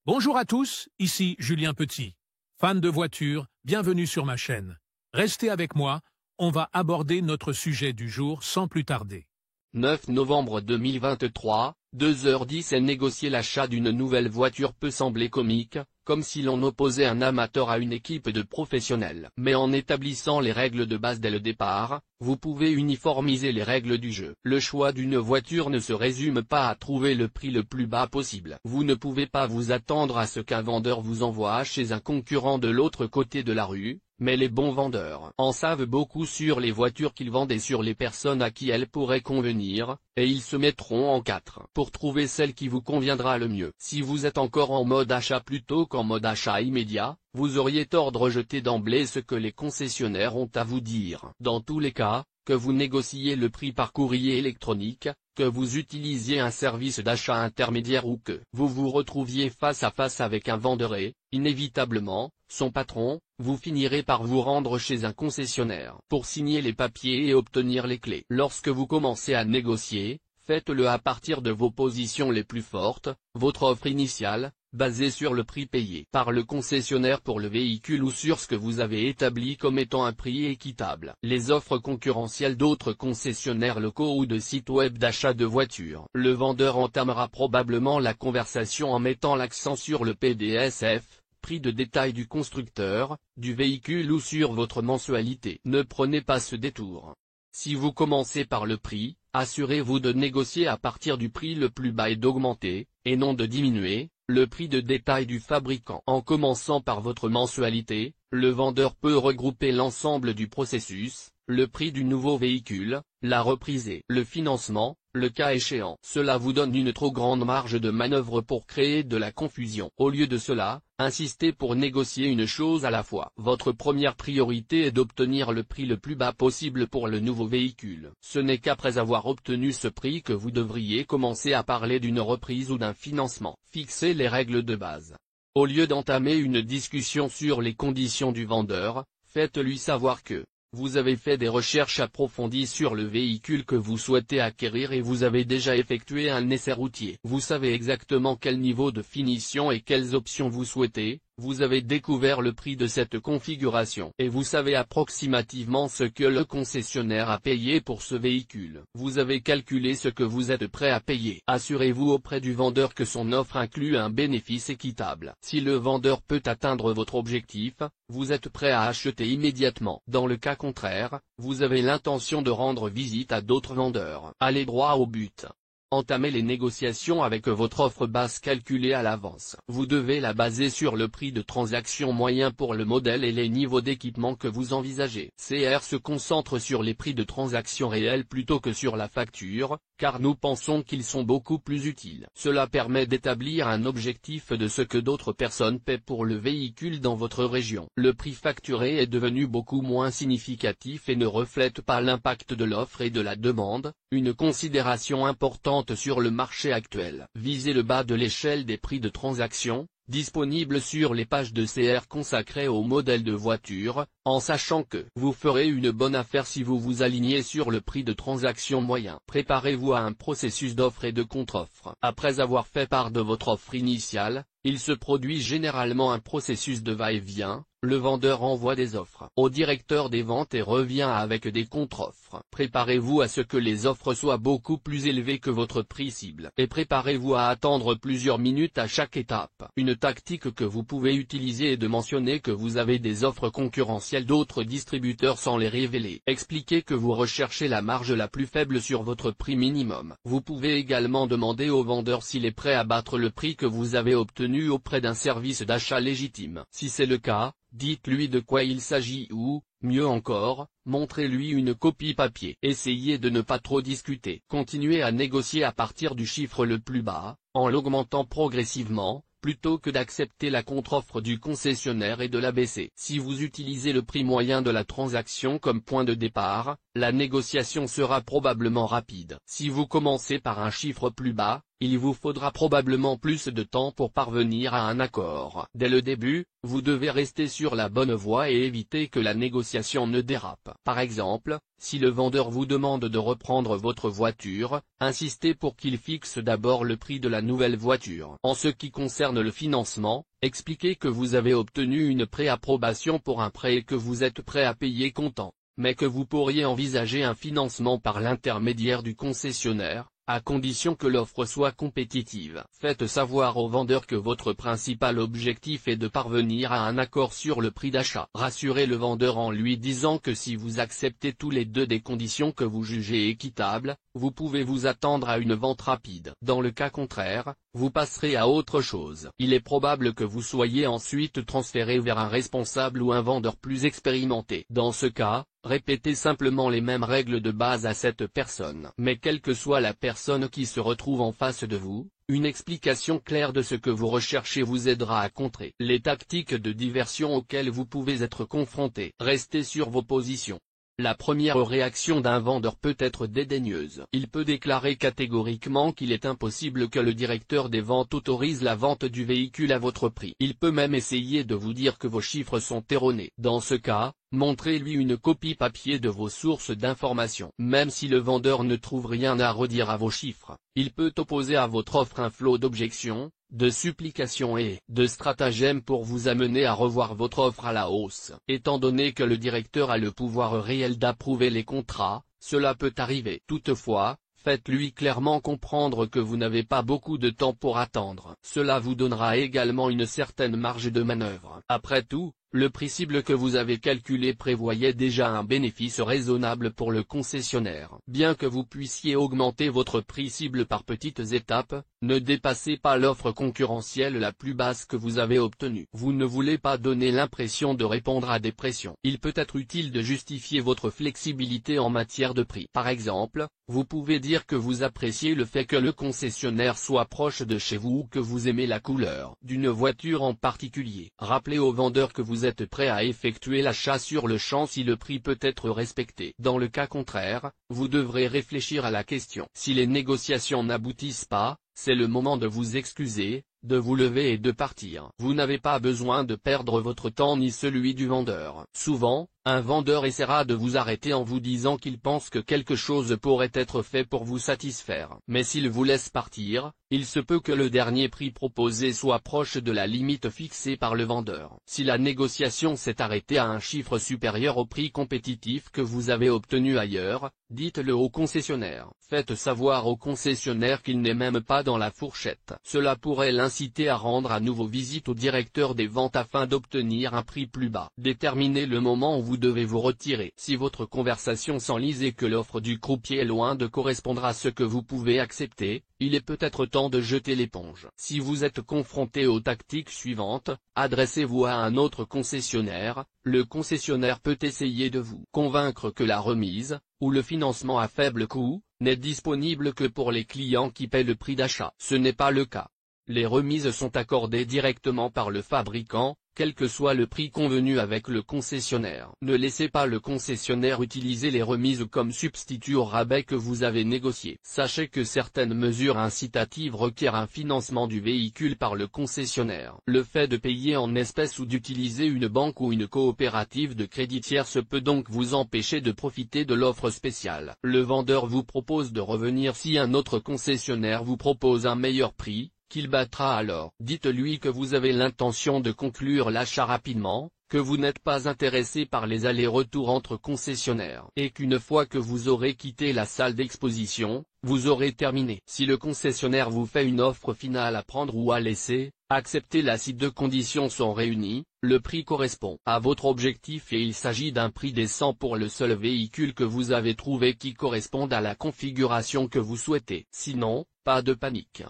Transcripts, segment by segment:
Bonjour à tous, ici Julien Petit. Fan de voitures, bienvenue sur ma chaîne. Restez avec moi, on va aborder notre sujet du jour sans plus tarder. 9 novembre 2023, 2h10 et négocier l'achat d'une nouvelle voiture peut sembler comique, comme si l'on opposait un amateur à une équipe de professionnels. Mais en établissant les règles de base dès le départ, vous pouvez uniformiser les règles du jeu. Le choix d'une voiture ne se résume pas à trouver le prix le plus bas possible. Vous ne pouvez pas vous attendre à ce qu'un vendeur vous envoie chez un concurrent de l'autre côté de la rue. Mais les bons vendeurs en savent beaucoup sur les voitures qu'ils vendent et sur les personnes à qui elles pourraient convenir, et ils se mettront en quatre pour trouver celle qui vous conviendra le mieux. Si vous êtes encore en mode achat plutôt qu'en mode achat immédiat, vous auriez tort de rejeter d'emblée ce que les concessionnaires ont à vous dire. Dans tous les cas, que vous négociez le prix par courrier électronique, que vous utilisiez un service d'achat intermédiaire ou que vous vous retrouviez face à face avec un vendeur et, inévitablement, son patron, vous finirez par vous rendre chez un concessionnaire pour signer les papiers et obtenir les clés. Lorsque vous commencez à négocier, faites-le à partir de vos positions les plus fortes, votre offre initiale, basée sur le prix payé par le concessionnaire pour le véhicule ou sur ce que vous avez établi comme étant un prix équitable. Les offres concurrentielles d'autres concessionnaires locaux ou de sites web d'achat de voitures. Le vendeur entamera probablement la conversation en mettant l'accent sur le PDSF, prix de détail du constructeur, du véhicule ou sur votre mensualité. Ne prenez pas ce détour. Si vous commencez par le prix, assurez-vous de négocier à partir du prix le plus bas et d'augmenter, et non de diminuer, le prix de détail du fabricant. En commençant par votre mensualité, le vendeur peut regrouper l'ensemble du processus, le prix du nouveau véhicule, la reprise et le financement, le cas échéant. Cela vous donne une trop grande marge de manœuvre pour créer de la confusion. Au lieu de cela, insistez pour négocier une chose à la fois. Votre première priorité est d'obtenir le prix le plus bas possible pour le nouveau véhicule. Ce n'est qu'après avoir obtenu ce prix que vous devriez commencer à parler d'une reprise ou d'un financement. Fixez les règles de base. Au lieu d'entamer une discussion sur les conditions du vendeur, faites-lui savoir que vous avez fait des recherches approfondies sur le véhicule que vous souhaitez acquérir et vous avez déjà effectué un essai routier. Vous savez exactement quel niveau de finition et quelles options vous souhaitez, vous avez découvert le prix de cette configuration et vous savez approximativement ce que le concessionnaire a payé pour ce véhicule. Vous avez calculé ce que vous êtes prêt à payer. Assurez-vous auprès du vendeur que son offre inclut un bénéfice équitable. Si le vendeur peut atteindre votre objectif, vous êtes prêt à acheter immédiatement. Dans le cas contraire, vous avez l'intention de rendre visite à d'autres vendeurs. Allez droit au but. Entamez les négociations avec votre offre basse calculée à l'avance. Vous devez la baser sur le prix de transaction moyen pour le modèle et les niveaux d'équipement que vous envisagez. CR se concentre sur les prix de transaction réels plutôt que sur la facture, car nous pensons qu'ils sont beaucoup plus utiles. Cela permet d'établir un objectif de ce que d'autres personnes paient pour le véhicule dans votre région. Le prix facturé est devenu beaucoup moins significatif et ne reflète pas l'impact de l'offre et de la demande, une considération importante sur le marché actuel. Visez le bas de l'échelle des prix de transaction, disponible sur les pages de CR consacrées au modèle de voiture, en sachant que vous ferez une bonne affaire si vous vous alignez sur le prix de transaction moyen. Préparez-vous à un processus d'offre et de contre-offre. Après avoir fait part de votre offre initiale, il se produit généralement un processus de va-et-vient. Le vendeur envoie des offres au directeur des ventes et revient avec des contre-offres. Préparez-vous à ce que les offres soient beaucoup plus élevées que votre prix cible. Et préparez-vous à attendre plusieurs minutes à chaque étape. Une tactique que vous pouvez utiliser est de mentionner que vous avez des offres concurrentielles d'autres distributeurs sans les révéler. Expliquez que vous recherchez la marge la plus faible sur votre prix minimum. Vous pouvez également demander au vendeur s'il est prêt à battre le prix que vous avez obtenu auprès d'un service d'achat légitime. Si c'est le cas, dites-lui de quoi il s'agit ou, mieux encore, montrez-lui une copie papier. Essayez de ne pas trop discuter. Continuez à négocier à partir du chiffre le plus bas, en l'augmentant progressivement, plutôt que d'accepter la contre-offre du concessionnaire et de la baisser. Si vous utilisez le prix moyen de la transaction comme point de départ, la négociation sera probablement rapide. Si vous commencez par un chiffre plus bas, il vous faudra probablement plus de temps pour parvenir à un accord. Dès le début, vous devez rester sur la bonne voie et éviter que la négociation ne dérape. Par exemple, si le vendeur vous demande de reprendre votre voiture, insistez pour qu'il fixe d'abord le prix de la nouvelle voiture. En ce qui concerne le financement, expliquez que vous avez obtenu une préapprobation pour un prêt et que vous êtes prêt à payer comptant, mais que vous pourriez envisager un financement par l'intermédiaire du concessionnaire, à condition que l'offre soit compétitive. Faites savoir au vendeur que votre principal objectif est de parvenir à un accord sur le prix d'achat. Rassurez le vendeur en lui disant que si vous acceptez tous les deux des conditions que vous jugez équitables, vous pouvez vous attendre à une vente rapide. Dans le cas contraire, vous passerez à autre chose. Il est probable que vous soyez ensuite transféré vers un responsable ou un vendeur plus expérimenté. Dans ce cas, répétez simplement les mêmes règles de base à cette personne. Mais quelle que soit la personne qui se retrouve en face de vous, une explication claire de ce que vous recherchez vous aidera à contrer les tactiques de diversion auxquelles vous pouvez être confronté. Restez sur vos positions. La première réaction d'un vendeur peut être dédaigneuse. Il peut déclarer catégoriquement qu'il est impossible que le directeur des ventes autorise la vente du véhicule à votre prix. Il peut même essayer de vous dire que vos chiffres sont erronés. Dans ce cas, montrez-lui une copie papier de vos sources d'information. Même si le vendeur ne trouve rien à redire à vos chiffres, il peut opposer à votre offre un flot d'objections, de supplications et de stratagèmes pour vous amener à revoir votre offre à la hausse. Étant donné que le directeur a le pouvoir réel d'approuver les contrats, cela peut arriver. Toutefois, faites-lui clairement comprendre que vous n'avez pas beaucoup de temps pour attendre. Cela vous donnera également une certaine marge de manœuvre. Après tout, le prix cible que vous avez calculé prévoyait déjà un bénéfice raisonnable pour le concessionnaire. Bien que vous puissiez augmenter votre prix cible par petites étapes, ne dépassez pas l'offre concurrentielle la plus basse que vous avez obtenue. Vous ne voulez pas donner l'impression de répondre à des pressions. Il peut être utile de justifier votre flexibilité en matière de prix. Par exemple, vous pouvez dire que vous appréciez le fait que le concessionnaire soit proche de chez vous ou que vous aimez la couleur d'une voiture en particulier. Rappelez au vendeur que vous êtes prêt à effectuer l'achat sur le champ si le prix peut être respecté. Dans le cas contraire, vous devrez réfléchir à la question. Si les négociations n'aboutissent pas, c'est le moment de vous excuser, de vous lever et de partir. Vous n'avez pas besoin de perdre votre temps ni celui du vendeur. Souvent, un vendeur essaiera de vous arrêter en vous disant qu'il pense que quelque chose pourrait être fait pour vous satisfaire. Mais s'il vous laisse partir, il se peut que le dernier prix proposé soit proche de la limite fixée par le vendeur. Si la négociation s'est arrêtée à un chiffre supérieur au prix compétitif que vous avez obtenu ailleurs, dites-le au concessionnaire. Faites savoir au concessionnaire qu'il n'est même pas dans la fourchette. Cela pourrait l'inciter à rendre à nouveau visite au directeur des ventes afin d'obtenir un prix plus bas. Déterminez le moment où vous devez vous retirer. Si votre conversation s'enlise et que l'offre du croupier est loin de correspondre à ce que vous pouvez accepter, il est peut-être temps de jeter l'éponge. Si vous êtes confronté aux tactiques suivantes, adressez-vous à un autre concessionnaire. Le concessionnaire peut essayer de vous convaincre que la remise, ou le financement à faible coût, n'est disponible que pour les clients qui paient le prix d'achat. Ce n'est pas le cas. Les remises sont accordées directement par le fabricant, quel que soit le prix convenu avec le concessionnaire. Ne laissez pas le concessionnaire utiliser les remises comme substitut au rabais que vous avez négocié. Sachez que certaines mesures incitatives requièrent un financement du véhicule par le concessionnaire. Le fait de payer en espèces ou d'utiliser une banque ou une coopérative de crédit tierce peut donc vous empêcher de profiter de l'offre spéciale. Le vendeur vous propose de revenir si un autre concessionnaire vous propose un meilleur prix, qu'il battra alors. Dites-lui que vous avez l'intention de conclure l'achat rapidement, que vous n'êtes pas intéressé par les allers-retours entre concessionnaires, et qu'une fois que vous aurez quitté la salle d'exposition, vous aurez terminé. Si le concessionnaire vous fait une offre finale à prendre ou à laisser, acceptez-la si deux conditions sont réunies. Le prix correspond à votre objectif et il s'agit d'un prix décent pour le seul véhicule que vous avez trouvé qui corresponde à la configuration que vous souhaitez. Sinon, pas de panique.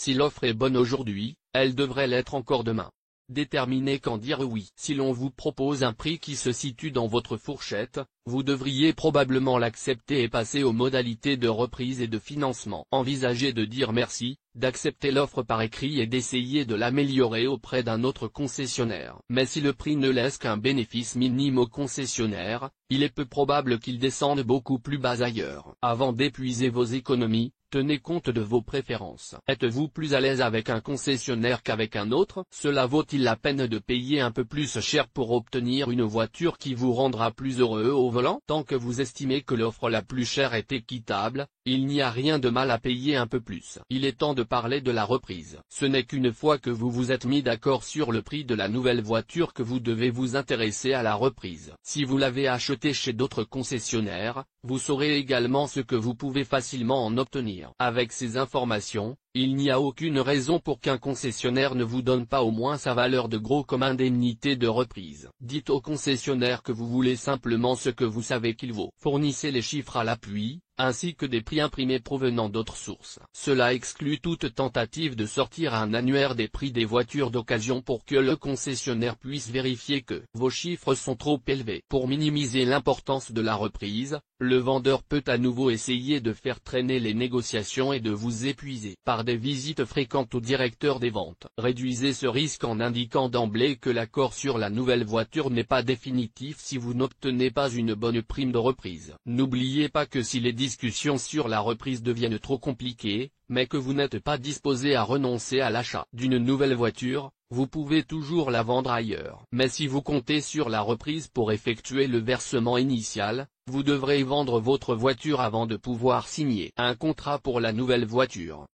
Si l'offre est bonne aujourd'hui, elle devrait l'être encore demain. déterminez quand dire oui. Si l'on vous propose un prix qui se situe dans votre fourchette, vous devriez probablement l'accepter et passer aux modalités de reprise et de financement. Envisagez de dire merci, d'accepter l'offre par écrit et d'essayer de l'améliorer auprès d'un autre concessionnaire. Mais si le prix ne laisse qu'un bénéfice minime au concessionnaire, il est peu probable qu'il descende beaucoup plus bas ailleurs. Avant d'épuiser vos économies, tenez compte de vos préférences. Êtes-vous plus à l'aise avec un concessionnaire qu'avec un autre? Cela vaut-il la peine de payer un peu plus cher pour obtenir une voiture qui vous rendra plus heureux au volant? Tant que vous estimez que l'offre la plus chère est équitable, il n'y a rien de mal à payer un peu plus. Il est temps de parler de la reprise. Ce n'est qu'une fois que vous vous êtes mis d'accord sur le prix de la nouvelle voiture que vous devez vous intéresser à la reprise. Si vous l'avez achetée chez d'autres concessionnaires, vous saurez également ce que vous pouvez facilement en obtenir. Avec ces informations, il n'y a aucune raison pour qu'un concessionnaire ne vous donne pas au moins sa valeur de gros comme indemnité de reprise. Dites au concessionnaire que vous voulez simplement ce que vous savez qu'il vaut. Fournissez les chiffres à l'appui, ainsi que des prix imprimés provenant d'autres sources. Cela exclut toute tentative de sortir un annuaire des prix des voitures d'occasion pour que le concessionnaire puisse vérifier que vos chiffres sont trop élevés. Pour minimiser l'importance de la reprise, le vendeur peut à nouveau essayer de faire traîner les négociations et de vous épuiser par des visites fréquentes au directeur des ventes. Réduisez ce risque en indiquant d'emblée que l'accord sur la nouvelle voiture n'est pas définitif si vous n'obtenez pas une bonne prime de reprise. N'oubliez pas que si les discussions sur la reprise deviennent trop compliquées, mais que vous n'êtes pas disposé à renoncer à l'achat d'une nouvelle voiture, vous pouvez toujours la vendre ailleurs. Mais si vous comptez sur la reprise pour effectuer le versement initial, vous devrez vendre votre voiture avant de pouvoir signer un contrat pour la nouvelle voiture.